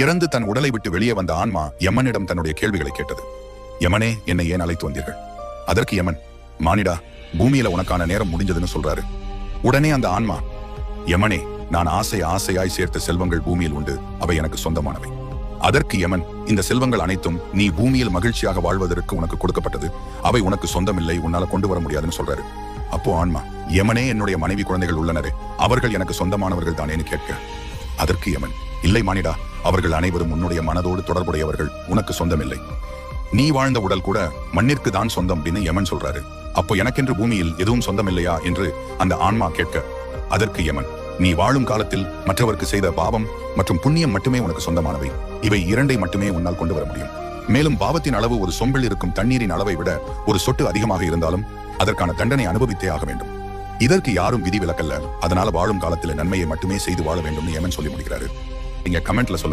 இறந்து தன் உடலை விட்டு வெளியே வந்த ஆன்மா யமனிடம் தன்னுடைய கேள்விகளை கேட்டது. யமனே, என்னை ஏன் அழைத்து வந்தீர்கள்? அதற்கு யமன், மானிடா, பூமியில உனக்கான நேரம் முடிஞ்சதுன்னு சொல்றாரு. உடனே அந்த ஆன்மா, யமனே, நான் ஆசையாய் சேர்த்த செல்வங்கள் பூமியில் உண்டு, அவை எனக்கு சொந்தமானவை. அதற்கு யமன், இந்த செல்வங்கள் அனைத்தும் நீ பூமியில் மகிழ்ச்சியாக வாழ்வதற்கு உனக்கு கொடுக்கப்பட்டது, அவை உனக்கு சொந்தமில்லை, உன்னால கொண்டு வர முடியாதுன்னு சொல்றாரு. அப்போ ஆன்மா, யமனே, என்னுடைய மனைவி குழந்தைகள் உள்ளனரே, அவர்கள் எனக்கு சொந்தமானவர்கள் தானேன்னு கேட்க, அதற்கு யமன், இல்லை மானிடா, அவர்கள் அனைவரும் உன்னுடைய மனதோடு தொடர்புடையவர்கள், உனக்கு சொந்தமில்லை. நீ வாழ்ந்த உடல் கூட மண்ணிற்கு தான் சொந்தம் அப்படின்னு யமன் சொல்றாரு. அப்போ எனக்கென்று பூமியில் எதுவும் சொந்தம் இல்லையா என்று அந்த ஆன்மா கேட்க, அதற்கு யமன், நீ வாழும் காலத்தில் மற்றவருக்கு செய்த பாவம் மற்றும் புண்ணியம் மட்டுமே உனக்கு சொந்தமானவை. இவை இரண்டை மட்டுமே உன்னால் கொண்டு வர முடியும். மேலும் பாவத்தின் அளவு ஒரு சொம்பில் இருக்கும் தண்ணீரின் அளவை விட ஒரு சொட்டு அதிகமாக இருந்தாலும் அதற்கான தண்டனை அனுபவித்தே ஆக வேண்டும். இதற்கு யாரும் விதி விலக்கல்ல. அதனால வாழும் காலத்தில் நன்மையை மட்டுமே செய்து வாழ வேண்டும் யமன் சொல்லி முடிக்கிறாரு. நீங்க கமெண்ட்ல சொல்லுங்க.